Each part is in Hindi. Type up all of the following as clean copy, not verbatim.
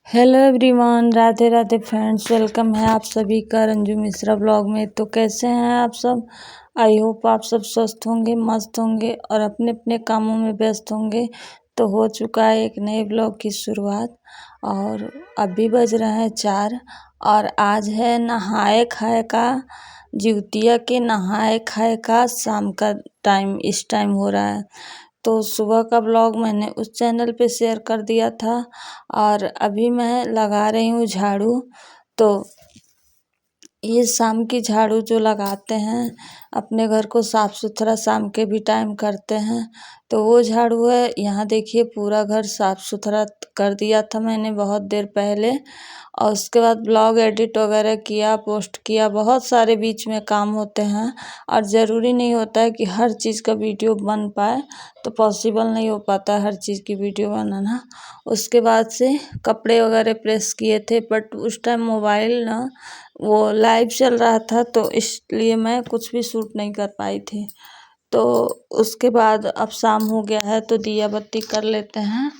Hello everyone, Radhe Radhe friends. Welcome है आप सभी का रंजू मिश्रा ब्लॉग में। तो कैसे हैं आप सब? आई होप आप सब स्वस्थ होंगे, मस्त होंगे और अपने अपने कामों में व्यस्त होंगे। तो हो चुका है एक नए ब्लॉग की शुरुआत और अभी बज रहे हैं 4 और आज है नहाए खाए का, जिउतिया के नहाए खाए का शाम का टाइम इस टाइम हो रहा है। तो सुबह का ब्लॉग मैंने उस चैनल पे शेयर कर दिया था और अभी मैं लगा रही हूँ झाड़ू। तो ये शाम की झाड़ू जो लगाते हैं, अपने घर को साफ़ सुथरा शाम के भी टाइम करते हैं, तो वो झाड़ू है। यहाँ देखिए पूरा घर साफ़ सुथरा कर दिया था मैंने बहुत देर पहले और उसके बाद ब्लॉग एडिट वगैरह किया, पोस्ट किया। बहुत सारे बीच में काम होते हैं और ज़रूरी नहीं होता है कि हर चीज़ का वीडियो बन पाए, तो पॉसिबल नहीं हो पाता है हर चीज़ की वीडियो बनाना। उसके बाद से कपड़े वगैरह प्रेस किए थे, बट उस टाइम मोबाइल ना वो लाइव चल रहा था, तो इसलिए मैं कुछ भी शूट नहीं कर पाई थी। तो उसके बाद अब शाम हो गया है तो दिया बत्ती कर लेते हैं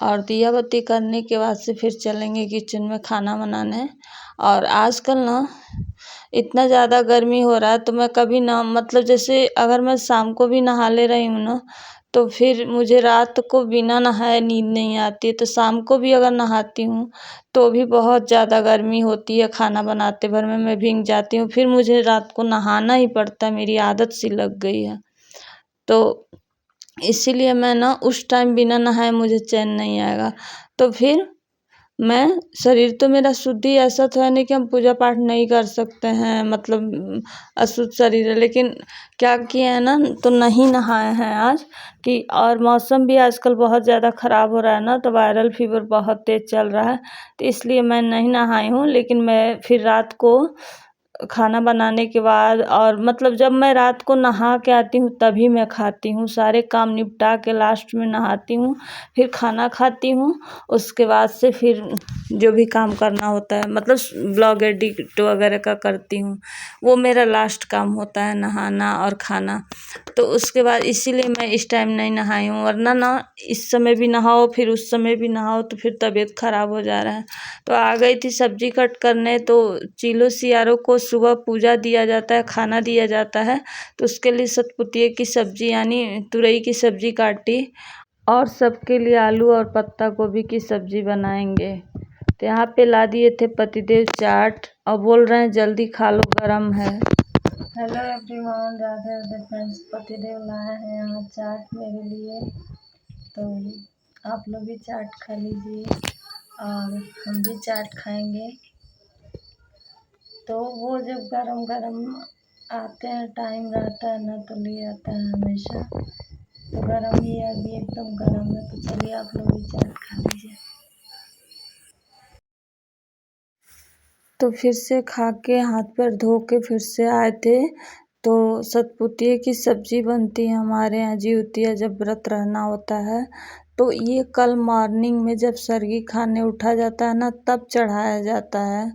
और दिया बत्ती करने के बाद से फिर चलेंगे किचन में खाना बनाने। और आजकल ना इतना ज़्यादा गर्मी हो रहा है, तो मैं कभी ना मतलब जैसे अगर मैं शाम को भी नहा ले रही हूँ ना, तो फिर मुझे रात को बिना नहाए नींद नहीं आती। तो शाम को भी अगर नहाती हूँ तो भी बहुत ज़्यादा गर्मी होती है, खाना बनाते भर में मैं भीग जाती हूँ, फिर मुझे रात को नहाना ही पड़ता है, मेरी आदत सी लग गई है। तो इसीलिए मैं ना उस टाइम बिना नहाए मुझे चैन नहीं आएगा। तो फिर मैं शरीर तो मेरा शुद्ध ही, ऐसा तो है नहीं कि हम पूजा पाठ नहीं कर सकते हैं, मतलब अशुद्ध शरीर है, लेकिन क्या किए हैं ना, तो नहीं नहाए हैं आज कि। और मौसम भी आजकल बहुत ज़्यादा ख़राब हो रहा है ना, तो वायरल फीवर बहुत तेज़ चल रहा है, तो इसलिए मैं नहीं नहाई हूँ। लेकिन मैं फिर रात को खाना बनाने के बाद और मतलब जब मैं रात को नहा के आती हूँ तभी मैं खाती हूँ, सारे काम निपटा के लास्ट में नहाती हूँ, फिर खाना खाती हूँ। उसके बाद से फिर जो भी काम करना होता है, मतलब ब्लॉग एडिट वगैरह का करती हूँ, वो मेरा लास्ट काम होता है, नहाना और खाना। तो उसके बाद इसीलिए मैं इस टाइम नहीं नहाई हूँ, वरना ना इस समय भी नहाओ फिर उस समय भी नहाओ तो फिर तबीयत ख़राब हो जा रहा है। तो आ गई थी सब्जी कट करने, तो चीलो सियारों को सुबह पूजा दिया जाता है, खाना दिया जाता है, तो उसके लिए सतपुतिये की सब्ज़ी यानी तुरई की सब्ज़ी काटी और सबके लिए आलू और पत्ता गोभी की सब्ज़ी बनाएंगे। तो यहाँ पे ला दिए थे पतिदेव चाट और बोल रहे हैं जल्दी खा लो, गरम है। Hello everyone, Radhe Radhe friends. पतिदेव लाए हैं यहाँ चाट मेरे लिए, तो आप लोग भी चाट खा लीजिए और हम भी चाट खाएंगे। तो वो जब गरम गरम आते हैं, टाइम रहता है ना, तो ले आता है हमेशा, तो गरम ही है, अभी एकदम गरम है। तो चलिए आप लोग भी चाट खा लीजिए। तो फिर से खा के हाथ पैर धो के फिर से आए थे। तो सतपुतिये की सब्ज़ी बनती है हमारे यहाँ जिउतिया जब व्रत रहना होता है, तो ये कल मॉर्निंग में जब सरगी खाने उठा जाता है ना, तब चढ़ाया जाता है।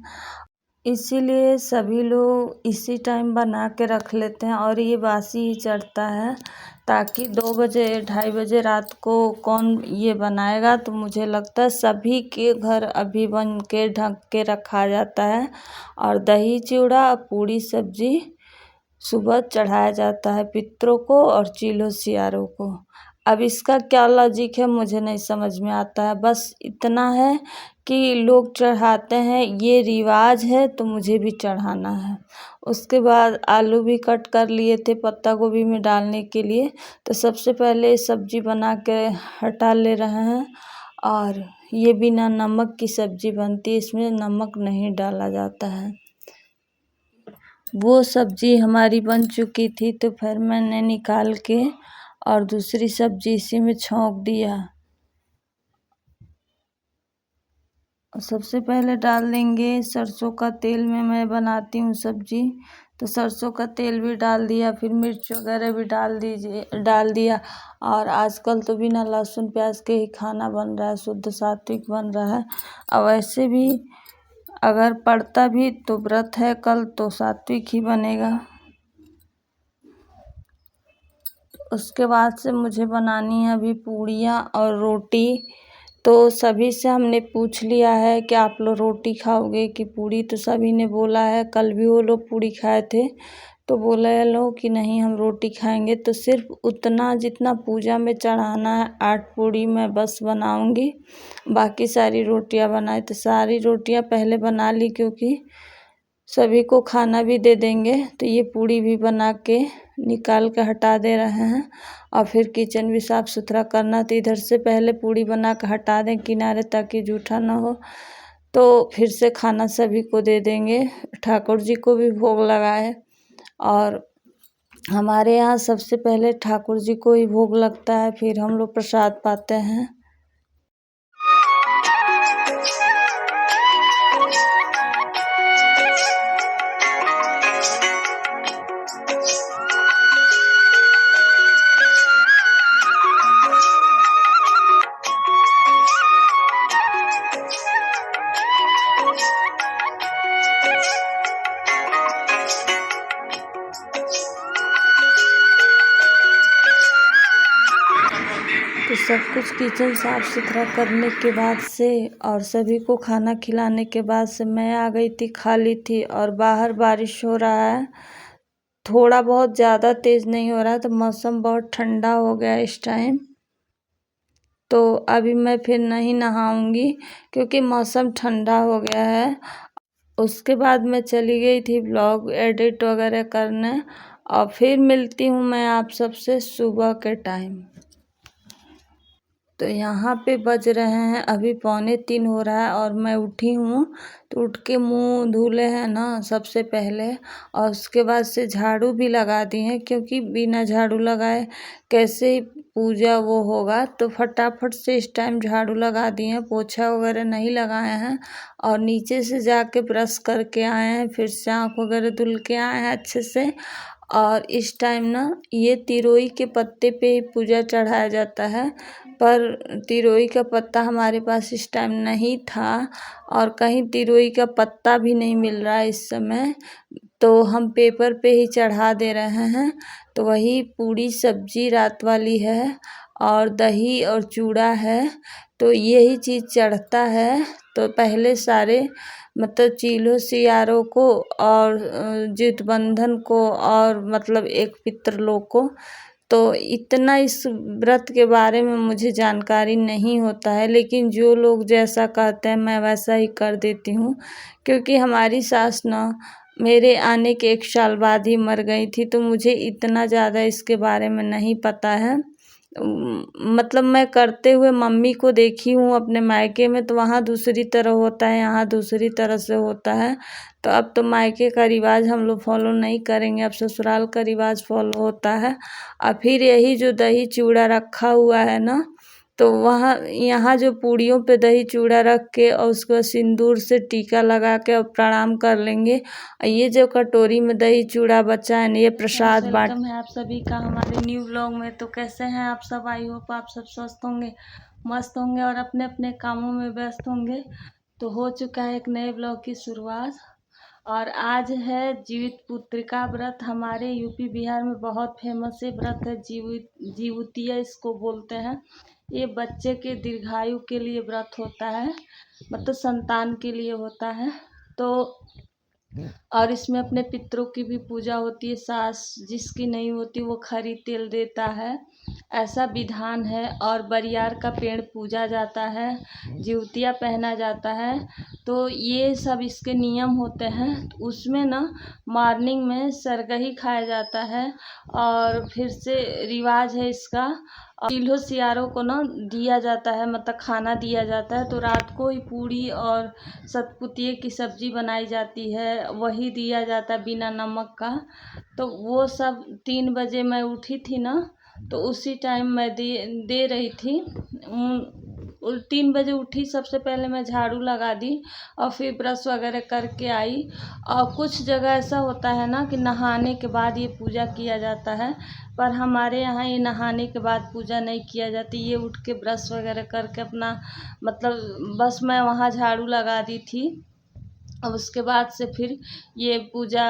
इसीलिए सभी लोग इसी टाइम बना के रख लेते हैं और ये बासी ही चढ़ता है, ताकि 2 बजे 2:30 बजे रात को कौन ये बनाएगा। तो मुझे लगता है सभी के घर अभी बन के ढक के रखा जाता है और दही चिवड़ा पूड़ी सब्जी सुबह चढ़ाया जाता है पितरों को और चीलो सियारों को। अब इसका क्या लॉजिक है मुझे नहीं समझ में आता है, बस इतना है कि लोग चढ़ाते हैं, ये रिवाज है तो मुझे भी चढ़ाना है। उसके बाद आलू भी कट कर लिए थे पत्ता गोभी में डालने के लिए, तो सबसे पहले सब्जी बना के हटा ले रहे हैं। और ये बिना नमक की सब्जी बनती है, इसमें नमक नहीं डाला जाता है। वो सब्जी हमारी बन चुकी थी, तो फिर मैंने निकाल के और दूसरी सब्जी इसी में छौंक दिया। सबसे पहले डाल देंगे सरसों का तेल, में मैं बनाती हूँ सब्जी, तो सरसों का तेल भी डाल दिया, फिर मिर्च वगैरह भी डाल दिया। और आजकल तो बिना लहसुन प्याज के ही खाना बन रहा है, शुद्ध सात्विक बन रहा है। और वैसे भी अगर पड़ता भी तो व्रत है कल, तो सात्विक ही बनेगा। उसके बाद से मुझे बनानी है अभी पूड़ियाँ और रोटी, तो सभी से हमने पूछ लिया है कि आप लोग रोटी खाओगे कि पूड़ी, तो सभी ने बोला है। कल भी वो लोग पूड़ी खाए थे तो बोले लोग कि नहीं हम रोटी खाएंगे। तो सिर्फ उतना जितना पूजा में चढ़ाना है 8 पूड़ी मैं बस बनाऊंगी, बाकी सारी रोटियां बनाए। तो सारी रोटियां पहले बना ली क्योंकि सभी को खाना भी दे देंगे। तो ये पूड़ी भी बना के निकाल के हटा दे रहे हैं और फिर किचन भी साफ़ सुथरा करना। तो इधर से पहले पूड़ी बना के हटा दें किनारे ताकि जूठा ना हो। तो फिर से खाना सभी को दे देंगे, ठाकुर जी को भी भोग लगाए। और हमारे यहाँ सबसे पहले ठाकुर जी को ही भोग लगता है, फिर हम लोग प्रसाद पाते हैं। तो सब कुछ किचन साफ़ सुथरा करने के बाद से और सभी को खाना खिलाने के बाद से मैं आ गई थी, खाली थी। और बाहर बारिश हो रहा है, थोड़ा बहुत ज़्यादा तेज़ नहीं हो रहा है। तो मौसम बहुत ठंडा हो गया इस टाइम। तो अभी मैं फिर नहीं नहाऊंगी क्योंकि मौसम ठंडा हो गया है। उसके बाद मैं चली गई थी ब्लॉग एडिट वगैरह करने। और फिर मिलती हूँ मैं आप सबसे सुबह के टाइम। तो यहाँ पे बज रहे हैं अभी 2:45 हो रहा है और मैं उठी हूँ। तो उठ के मुँह धुले हैं ना सबसे पहले, और उसके बाद से झाड़ू भी लगा दी है क्योंकि बिना झाड़ू लगाए कैसे ही पूजा वो होगा। तो फटाफट से इस टाइम झाड़ू लगा दिए हैं, पोछा वगैरह नहीं लगाए हैं। और नीचे से जाके ब्रश करके आए हैं, फिर से आँख वगैरह धुल के आए हैं अच्छे से। और इस टाइम ना ये तिरोई के पत्ते पे ही पूजा चढ़ाया जाता है, पर तिरोई का पत्ता हमारे पास इस टाइम नहीं था और कहीं तिरोई का पत्ता भी नहीं मिल रहा है इस समय। तो हम पेपर पे ही चढ़ा दे रहे हैं। तो वही पूड़ी सब्जी रात वाली है और दही और चूड़ा है, तो यही चीज़ चढ़ता है। तो पहले सारे मतलब चीलों सियारों को और जितबंधन को और मतलब एक पितृ लोग को। तो इतना इस व्रत के बारे में मुझे जानकारी नहीं होता है, लेकिन जो लोग जैसा कहते हैं मैं वैसा ही कर देती हूँ। क्योंकि हमारी सास ना मेरे आने के 1 साल बाद ही मर गई थी, तो मुझे इतना ज़्यादा इसके बारे में नहीं पता है। मतलब मैं करते हुए मम्मी को देखी हूँ अपने मायके में, तो वहाँ दूसरी तरह होता है, यहाँ दूसरी तरह से होता है। तो अब तो मायके का रिवाज हम लोग फॉलो नहीं करेंगे, अब ससुराल का रिवाज फॉलो होता है। और फिर यही जो दही चूड़ा रखा हुआ है ना, तो वहाँ यहाँ जो पूड़ियों पे दही चूड़ा रख के और उसको बाद सिंदूर से टीका लगा के और प्रणाम कर लेंगे। और ये जो कटोरी में दही चूड़ा बचा है ना, ये प्रसाद बाँट। वेलकम है आप सभी का हमारे न्यू व्लॉग में। तो कैसे हैं आप सब? आई होप आप सब स्वस्थ होंगे, मस्त होंगे और अपने अपने कामों में व्यस्त होंगे। तो हो चुका है एक नए व्लॉग की शुरुआत और आज है जीवित पुत्रिका व्रत। हमारे यूपी बिहार में बहुत फेमस ये व्रत है, जीवतिया इसको बोलते हैं। ये बच्चे के दीर्घायु के लिए व्रत होता है, मतलब संतान के लिए होता है। तो और इसमें अपने पितरों की भी पूजा होती है। सास जिसकी नहीं होती वो खरी तेल देता है, ऐसा विधान है। और बरियार का पेड़ पूजा जाता है, जिउतिया पहना जाता है। तो ये सब इसके नियम होते हैं। तो उसमें ना मॉर्निंग में सरगही खाया जाता है और फिर से रिवाज है इसका। चील्हो सियारों को ना दिया जाता है, मतलब खाना दिया जाता है। तो रात को ही पूड़ी और सतपुतिये की सब्जी बनाई जाती है, वही दिया जाता है बिना नमक का। तो वो सब 3 बजे मैं उठी थी ना, तो उसी टाइम मैं दे रही थी। 3 बजे उठी, सबसे पहले मैं झाड़ू लगा दी और फिर ब्रश वगैरह करके आई। और कुछ जगह ऐसा होता है ना कि नहाने के बाद ये पूजा किया जाता है, पर हमारे यहाँ ये नहाने के बाद पूजा नहीं किया जाती। ये उठ के ब्रश वगैरह करके अपना मतलब बस मैं वहाँ झाड़ू लगा दी थी। अब उसके बाद से फिर ये पूजा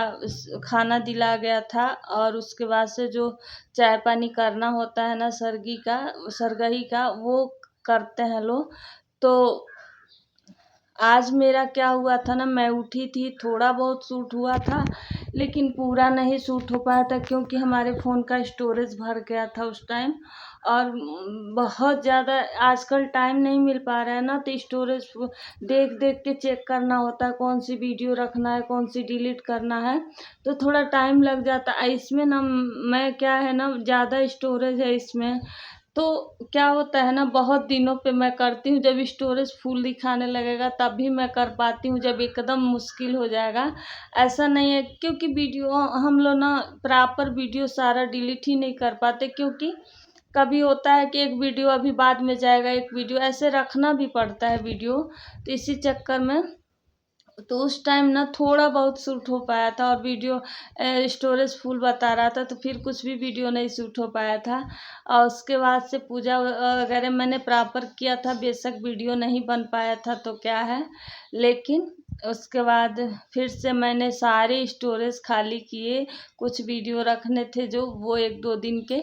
खाना दिला गया था और उसके बाद से जो चाय पानी करना होता है ना सरगी का सरगही का, वो करते हैं लोग। तो आज मेरा क्या हुआ था ना, मैं उठी थी, थोड़ा बहुत शूट हुआ था लेकिन पूरा नहीं शूट हो पाया था क्योंकि हमारे फ़ोन का स्टोरेज भर गया था उस टाइम। और बहुत ज़्यादा आजकल टाइम नहीं मिल पा रहा है ना, तो स्टोरेज देख देख के चेक करना होता है कौन सी वीडियो रखना है, कौन सी डिलीट करना है, तो थोड़ा टाइम लग जाता है इसमें ना। मैं क्या है ना, ज़्यादा स्टोरेज है इसमें, तो क्या होता है ना, बहुत दिनों पे मैं करती हूँ। जब स्टोरेज फुल दिखाने लगेगा तभी मैं कर पाती हूँ, जब एकदम मुश्किल हो जाएगा ऐसा नहीं है। क्योंकि वीडियो हम लोग ना प्रॉपर वीडियो सारा डिलीट ही नहीं कर पाते, क्योंकि कभी होता है कि एक वीडियो अभी बाद में जाएगा, एक वीडियो ऐसे रखना भी पड़ता है वीडियो, तो इसी चक्कर में तो उस टाइम ना थोड़ा बहुत शूट हो पाया था और वीडियो स्टोरेज फुल बता रहा था, तो फिर कुछ भी वीडियो नहीं शूट हो पाया था। और उसके बाद से पूजा वगैरह मैंने प्रॉपर किया था, बेशक वीडियो नहीं बन पाया था तो क्या है, लेकिन उसके बाद फिर से मैंने सारे स्टोरेज खाली किए। कुछ वीडियो रखने थे जो, वो 1-2 दिन के,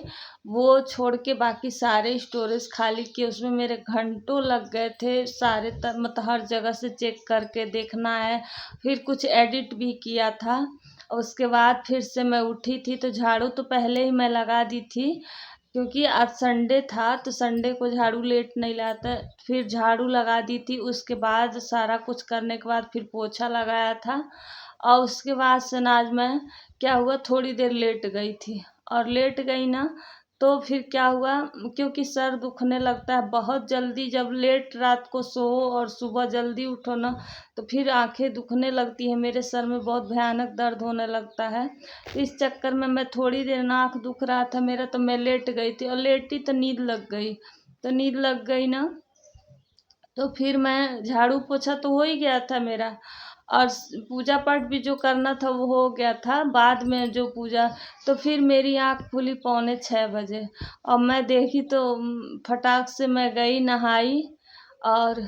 वो छोड़ के बाकी सारे स्टोरेज खाली किए। उसमें मेरे घंटों लग गए थे, सारे मतलब हर जगह से चेक करके देखना है, फिर कुछ एडिट भी किया था। उसके बाद फिर से मैं उठी थी, तो झाड़ू तो पहले ही मैं लगा दी थी, क्योंकि आज संडे था तो संडे को झाड़ू लेट नहीं लाता, फिर झाड़ू लगा दी थी। उसके बाद सारा कुछ करने के बाद फिर पोछा लगाया था, और उसके बाद से ना आज मैं क्या हुआ, थोड़ी देर लेट गई थी। और लेट गई ना, तो फिर क्या हुआ, क्योंकि सर दुखने लगता है बहुत जल्दी, जब लेट रात को सो और सुबह जल्दी उठो ना, तो फिर आंखें दुखने लगती है, मेरे सर में बहुत भयानक दर्द होने लगता है। इस चक्कर में मैं थोड़ी देर, नाक दुख रहा था मेरा, तो मैं लेट गई थी, और लेटी तो नींद लग गई। तो नींद लग गई ना, तो फिर मैं झाड़ू पोछा तो हो ही गया था मेरा, और पूजा पाठ भी जो करना था वो हो गया था बाद में जो पूजा। तो फिर मेरी आँख खुली 5:45 बजे, और मैं देखी तो फटाक से मैं गई, नहाई, और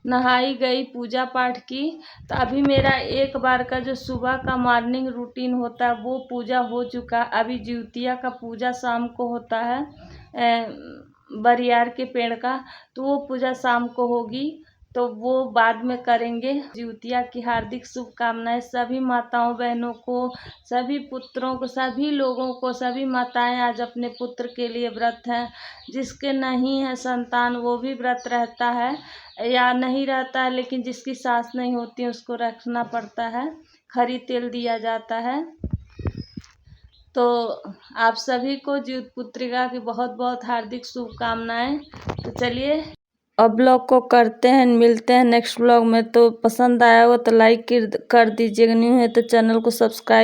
नहाई गई, पूजा पाठ की। तो अभी मेरा एक बार का जो सुबह का मॉर्निंग रूटीन होता है वो पूजा हो चुका। अभी जिउतिया का पूजा शाम को होता है, बरियार के पेड़ का, तो वो पूजा शाम को होगी, तो वो बाद में करेंगे। जिउतिया की हार्दिक शुभकामनाएं सभी माताओं बहनों को, सभी पुत्रों को, सभी लोगों को। सभी माताएं आज अपने पुत्र के लिए व्रत हैं, जिसके नहीं है संतान वो भी व्रत रहता है, या नहीं रहता है लेकिन जिसकी सास नहीं होती है उसको रखना पड़ता है, खरी तेल दिया जाता है। तो आप सभी को ज्योत पुत्रिका की बहुत बहुत हार्दिक शुभकामनाएं। तो चलिए अब ब्लॉग को करते हैं, मिलते हैं नेक्स्ट ब्लॉग में। तो पसंद आया हो तो लाइक कर दीजिएगा, न्यू है तो चैनल को सब्सक्राइब